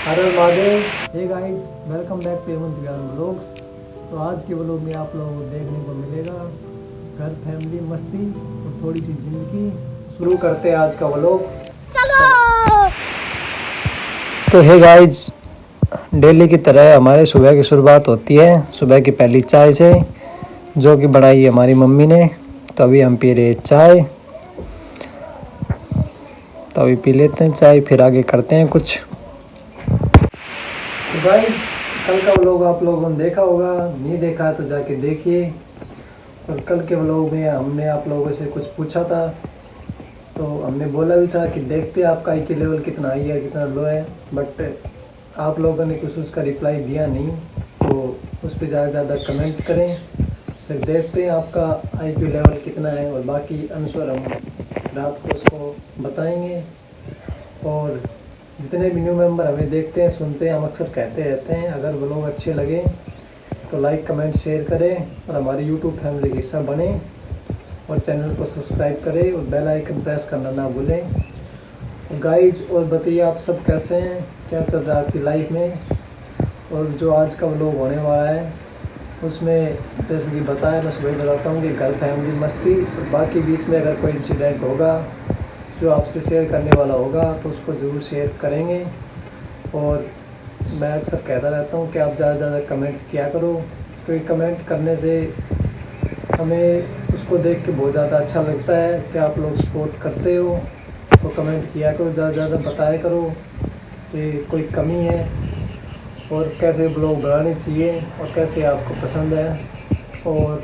Her Har Mahadev. Hey guys, welcome back to Hemant Gyan vlogs. तो आज के व्लॉग में आप लोगों को देखने को मिलेगा घर, फैमिली, मस्ती और थोड़ी सी जिंदगी। शुरू करते हैं आज का व्लॉग। चलो। तो हे गाइस, डेली की तरह हमारे सुबह की शुरुआत होती है सुबह की पहली चाय से, जो कि बनाई है हमारी मम्मी ने। तो अभी हम पी रहे चाय, तो अभी पी लेते हैं चाय, फिर आगे करते हैं कुछ। तो गाइस, कल का व्लॉग आप लोगों ने देखा होगा, नहीं देखा है तो जाके देखिए। और कल के व्लॉग में हमने आप लोगों से कुछ पूछा था, तो हमने बोला भी था कि देखते हैं आपका IQ लेवल कितना हाई है कितना लो है, बट आप लोगों ने कुछ उसका रिप्लाई दिया नहीं। तो उस पर ज़्यादा कमेंट करें, फिर देखते हैं आपका IQ लेवल कितना है, और बाकी आंसर हम रात को उसको बताएंगे। और जितने भी न्यू मेंबर हमें देखते हैं सुनते हैं, हम अक्सर कहते रहते हैं, अगर व्लॉग अच्छे लगे तो लाइक कमेंट शेयर करें और हमारी यूट्यूब फैमिली का हिस्सा बने, और चैनल को सब्सक्राइब करें और बेल आइकन प्रेस करना ना भूलें। और गाइज, और बताइए आप सब कैसे हैं, क्या चल रहा है आपकी लाइफ में। और जो आज का व्लॉग होने वाला है उसमें जैसे कि बताया, मैं सुबह बताता हूँ कि घर, फैमिली, मस्ती, और बाकी बीच में अगर कोई इंसिडेंट होगा जो आपसे शेयर करने वाला होगा तो उसको ज़रूर शेयर करेंगे। और मैं अक्सर कहता रहता हूँ कि आप ज़्यादा से ज़्यादा कमेंट किया करो, क्योंकि कमेंट करने से हमें उसको देख के बहुत ज़्यादा अच्छा लगता है कि आप लोग सपोर्ट करते हो। तो कमेंट किया करो, ज़्यादा से ज़्यादा बताया करो कि कोई कमी है और कैसे ब्लॉग बनाने चाहिए और कैसे आपको पसंद है। और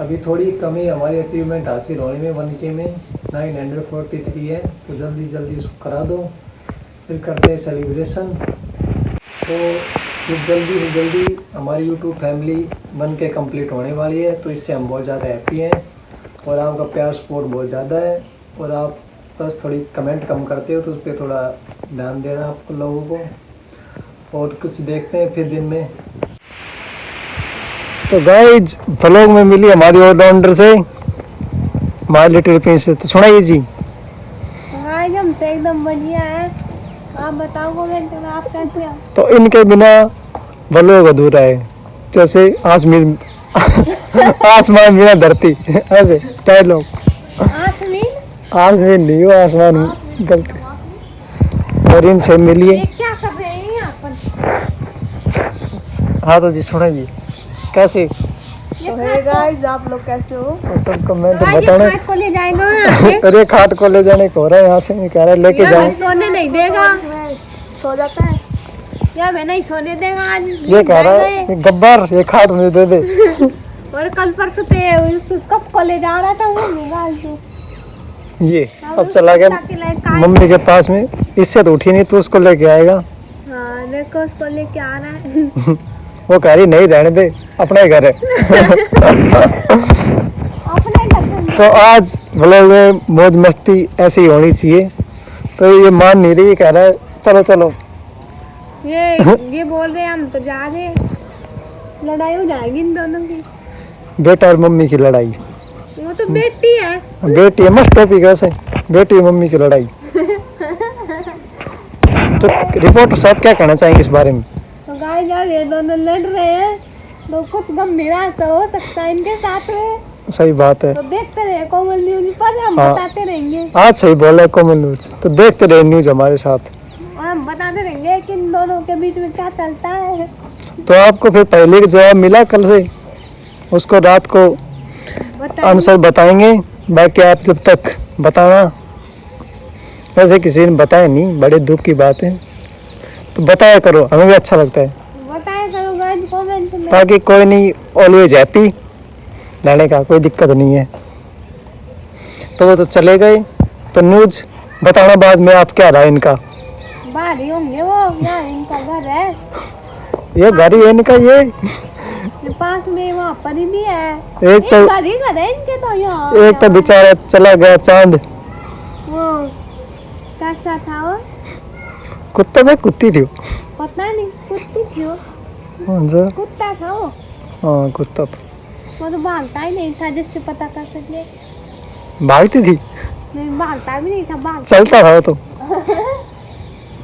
अभी थोड़ी कमी हमारी अचीवमेंट हासिल होने में 1K में 943 है, तो जल्दी उसको करा दो, फिर करते हैं सेलिब्रेशन। तो फिर जल्दी से जल्दी हमारी यूट्यूब फैमिली 1K कंप्लीट होने वाली है, तो इससे हम बहुत ज़्यादा हैप्पी हैं। और आपका प्यार सपोर्ट बहुत ज़्यादा है, और आप बस थोड़ी कमेंट कम करते हो, तो उस पर थोड़ा ध्यान देना आपको लोगों को। और कुछ देखते हैं फिर दिन में। तो गाइज, व्लॉग में मिली हमारी ऑलराउंडर से, माय लिटिल प्रिंस से। तो सुनाइए जी। गाइस, हम तो एकदम बढ़िया है, आप बताओ कमेंट में आप कैसे हो। तो इनके बिना व्लॉग अधूरा है, जैसे आसमान आसमान बिना धरती, ऐसे डायलॉग। आसमान नहीं हो, आसमान गलती। और इनसे मिलिए। क्या कर रहे हैं यहाँ पर। हाँ तो जी सुनाइए कैसे। तो हे गाइस, आप लोग कैसे हो। और सब कमेंट तो बताना। खाट को ले जाएगा यहाँ से। अरे खाट को ले जाने को हो रहा है, यहाँ से नहीं कह रहा है लेके जाए। सोने नहीं देगा, सो जाता है या मैं नहीं सोने देगा आज। ये कह रहा है गब्बर, ये खाट मुझे दे दे। और कल परसों कब को ले जा रहा था वो निकाल के। ये अब चला गया मम्मी के पास में, इससे तो उठी नहीं, तो उसको लेके आएगा। हाँ देखो, उसको लेके आ रहा है। वो कह रही नहीं रहने दे, अपना ही घर है। तो आज व्लॉग में मौज मस्ती ऐसी होनी चाहिए, तो ये मान नहीं रही, कह रहा है चलो चलो। ये बोल रहे हैं हम तो जा रहे, लड़ाई हो जाएगी इन दोनों की। बेटा और मम्मी की लड़ाई। वो तो बेटी है। बेटी है, मस्त टॉपिक है वैसे, बेटी और मम्मी की लड़ाई। तो रिपोर्टर साहब क्या कहना चाहेंगे इस बारे में। तो गाइस, यार ये दोनों लड़ रहे हैं, तो कुछ गंभीर तो हो सकता है इनके साथ में। सही बात है। तो देखते रहे कोमल न्यूज पर, हम बताते रहेंगे। आज सही बोला है कोमल न्यूज, तो देखते रहे न्यूज हमारे साथ, और हम बताते रहेंगे कि इन दोनों के बीच में क्या चलता है। तो आपको फिर पहले का जवाब मिला कल से, उसको रात को आंसर बताएंगे। बाकी आप जब तक बताना, वैसे किसी ने बताया नहीं, बड़े दुख की बात है, तो बताया करो, हमें भी अच्छा लगता है। बताया करो गाइस कमेंट में। बाकी कोई नहीं, ऑलवेज हैप्पी रहने का कोई दिक्कत नहीं है। तो वो तो चले गए, तो न्यूज बताना बाद में आप क्या रहा इनका। बाहर ही होंगे वो, यहाँ इनका घर है, ये घर ही है इनका, ये पास में वहाँ पर ही भी है। एक तो घर ही घर है इनके तो यहाँ। एक तो बेचारा चला गया चांद। वो कैसा था वो, कुत्ता था कुत्ती थी, पता नहीं कुत्ती थी वो। कौन सा कुत्ता था वो। हाँ कुत्ता था। वो तो भागता ही नहीं था जिससे पता कर सके। भागती थी, नहीं भागता भी नहीं था, भाग चलता था वो तो।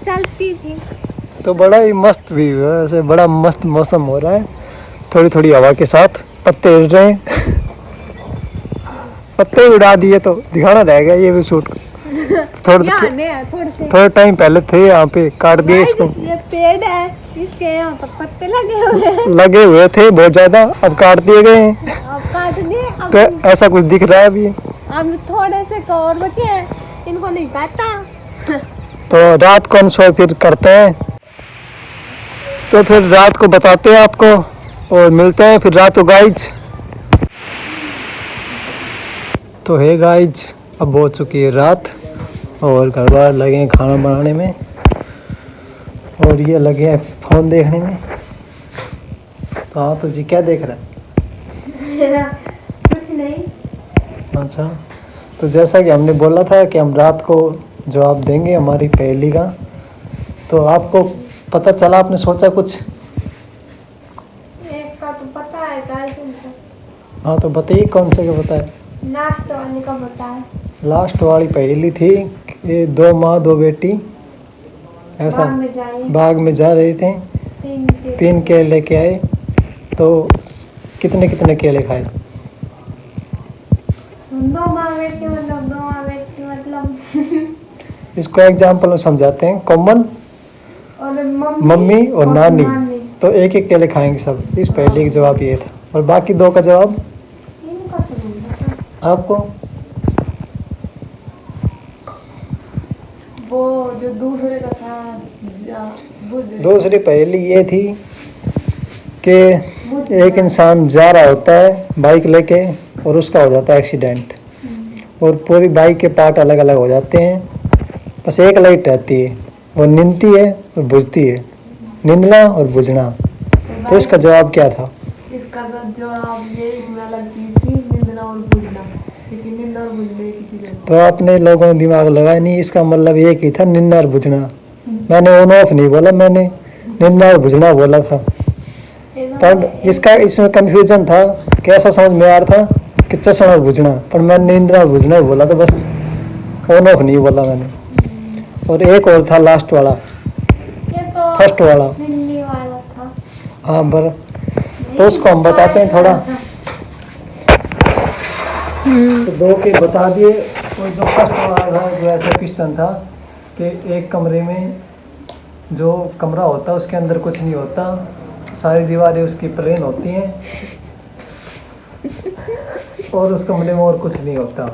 चलती थी। तो बड़ा ही मस्त व्यू है, ऐसे बड़ा मस्त मौसम हो रहा है, थोड़ी थोड़ी हवा के साथ पत्ते उड़ रहे हैं। पत्ते उड़ा दिए तो दिखाना रहेगा ये भी शूट। थोड़ा टाइम पहले थे यहाँ पे, काट दिए इसको। ये पेड़ है, इसके यहाँ पर पत्ते लगे हुए थे बहुत ज्यादा, अब काट दिए गए हैं। अब काट दिए, तो ऐसा कुछ दिख रहा है अभी। अब थोड़े से और बचे हैं, इनको नहीं काटा। तो रात को शो फिर करते हैं, तो फिर रात को बताते हैं आपको और मिलते हैं फिर रात को गाइज। तो है गाइज, अब हो चुकी है रात और घर बार लगे हैं खाना बनाने में और ये लगे हैं फ़ोन देखने में। तो हाँ, तो जी क्या देख रहा है? कुछ नहीं। अच्छा, तो जैसा कि हमने बोला था कि हम रात को जवाब देंगे हमारी पहेली का, तो आपको पता चला? आपने सोचा कुछ? एक का तो पता है, हाँ, तो बताइए कौन से का पता है? लास्ट वाले का पता है। लास्ट वाली पहेली थी कि 2 माँ 2 बेटी ऐसा बाग में जा रहे थे, 3 केले लेके आए, तो कितने कितने केले खाए? 2 माँ बेटी मतलब इसको एग्जाम्पल में समझाते हैं। कोमल और मम्मी और नानी, तो एक एक केले खाएंगे सब। इस पहेली का जवाब ये था, और बाकी 2 का जवाब आपको? वो जो दूसरे का था, दूसरी पहेली ये थी कि एक इंसान जा रहा होता है बाइक लेके और उसका हो जाता है एक्सीडेंट, और पूरी बाइक के पार्ट अलग अलग हो जाते हैं, बस एक लाइट रहती है, वो निंदती है और बुझती है, निंदना और बुझना। तो इसका जवाब क्या था? इसका जवाब यही अलग चीज थी, निंदना और बुझना, लेकिन निंदा और बुझने की चीज। तो आपने लोगों ने दिमाग लगाया नहीं, इसका मतलब एक ही था, निंदा और बुझना। मैंने ऑन ऑफ नहीं बोला, मैंने निंदा और बुझना बोला था। पर इसमें कंफ्यूजन था, कैसा समझ में आ रहा था कि चश्मा और बुझना, पर मैंने निंदा और बुझना बोला, तो बस ऑन ऑफ नहीं बोला मैंने। और एक और था लास्ट वाला, फर्स्ट वाला था। हाँ बर, तो उसको हम बताते हैं थोड़ा। तो 2 के बता दिए। और जो फर्स्ट वाला था, जो ऐसा क्वेश्चन था कि एक कमरे में जो कमरा होता है उसके अंदर कुछ नहीं होता, सारी दीवारें उसकी प्लेन होती हैं और उस कमरे में और कुछ नहीं होता,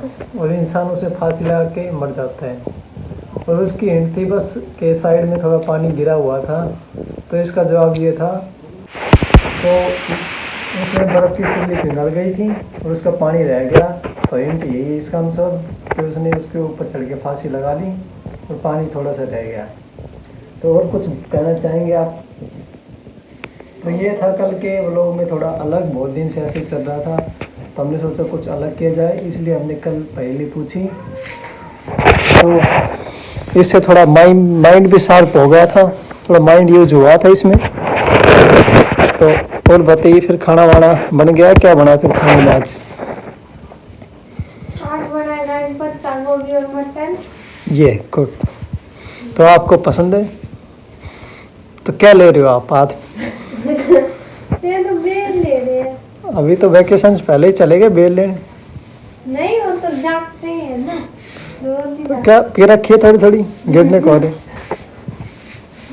और इंसान उसे फांसी लगा के मर जाता है। और उसकी हिंट थी बस के साइड में थोड़ा पानी गिरा हुआ था। तो इसका जवाब ये था, तो उसमें बर्फ़ की सिल्ली पिघल गई थी और उसका पानी रह गया। तो हिंट यही है इसका आंसर कि उसने उसके ऊपर चढ़ के फांसी लगा ली और पानी थोड़ा सा रह गया। तो और कुछ कहना चाहेंगे आप? तो ये था कल के व्लॉग में थोड़ा अलग, बहुत दिन से ऐसे चल रहा था, तो हमने सोचा कुछ अलग किया जाए, इसलिए हमने कल पहेली पूछी। तो इससे थोड़ा माइंड भी शार्प हो गया था, थोड़ा माइंड यूज हुआ था इसमें। तो और बताइए, फिर खाना वाना बन गया? क्या बना फिर खाने में आज? पत्ता गोभी और मटन। ये गुड। तो आपको पसंद है? तो क्या ले रहे हो आप हाथ? ये तो बेल ले रहे हैं। अभी तो वैकेशन पहले ही चले गए बेल लेने। नहीं, वो तो जागते हैं ना, तो क्या पी रखी है थोड़ी थोड़ी, गिरने को दे।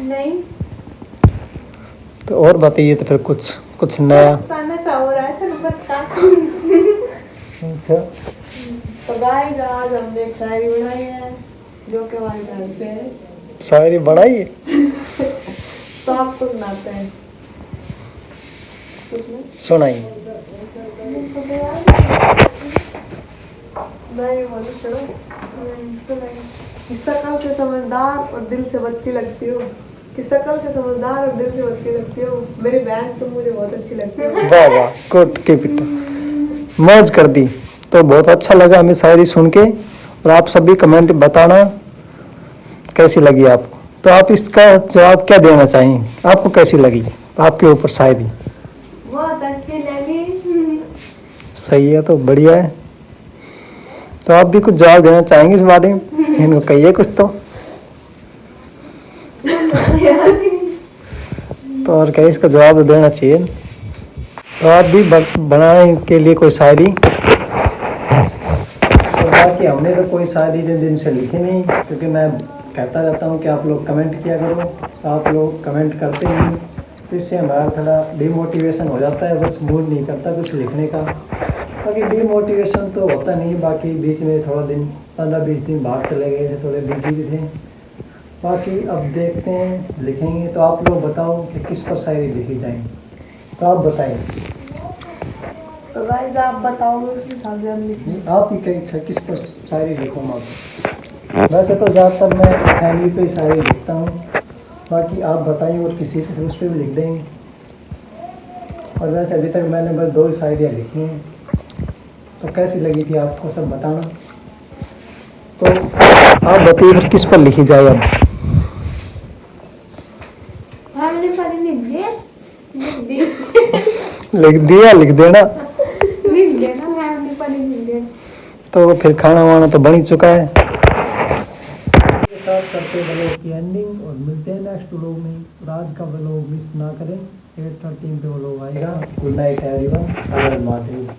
नहीं। तो और बताइए, तो फिर कुछ नया। अच्छा, तो गाइस आज हमने एक शायरी बनाई है जो कि हमारे घर पे है। शायरी बनाई है? तो आपको सुनाते हैं, सुनाइए। शकल से समझदार और दिल से बच्ची लगती हो, कि शकल से समझदार और दिल से बच्ची लगती हो, मेरी बहन तुम मुझे बहुत अच्छी लगती हो। वाह वाह, गुड, कीप इट, मौज कर दी। तो बहुत अच्छा लगा हमें शायरी सुन के, और आप सभी कमेंट बताना कैसी लगी आपको। तो आप इसका जवाब क्या देना चाहेंगे, आपको कैसी लगी आपके ऊपर शायरी? बहुत अच्छी लगी। सही है, तो बढ़िया है। तो आप भी कुछ जवाब देना चाहेंगे इस बारे में? इनको कहिए कुछ तो। तो और क्या, इसका जवाब तो देना चाहिए। तो आप भी बनाने के लिए कोई शायरी। तो बाकी हमने तो कोई शायरी दिन से लिखी नहीं, क्योंकि मैं कहता रहता हूँ कि आप लोग कमेंट किया करो, तो आप लोग कमेंट करते नहीं, तो इससे हमारा थोड़ा डिमोटिवेशन हो जाता है, बस मूड नहीं करता कुछ लिखने का। बाकी डिमोटिवेशन तो होता नहीं, बाकी बीच में थोड़ा दिन 15-20 दिन बाहर चले गए थे, थोड़े बिजी भी थे। बाकी अब देखते हैं, लिखेंगे। तो आप लोग बताओ कि किस पर शायरी लिखी जाए, तो आप बताएं। तो गाइस आप बताओगे उस हिसाब से हम लिखेंगे। आप ही कहीं इच्छा किस पर शायरी लिखूँ आप? वैसे तो ज़्यादातर मैं फैमिली पे शायरी लिखता हूँ, बाकी आप बताइए और किसी पे उस पर भी लिख देंगे। और वैसे अभी तक मैंने बस 2 शायरियाँ लिखी हैं, तो कैसी लगी थी आपको सब बताना। तो आप बताइए फिर किस पर लिखी जाए अब? फैमिली पर ही लिख दिए, लिख दिया, लिख देना। लिख देना, फैमिली पर ही लिख देना। तो फिर खाना वाना तो बन ही चुका है। के साथ करते व्लॉग की एंडिंग और मिलते हैं नेक्स्ट व्लॉग में। और आज का व्लॉग मिस ना करें, 8:13 पे व्लॉग आएगा। गुड नाइट एवरीवन, हर हर महादेव।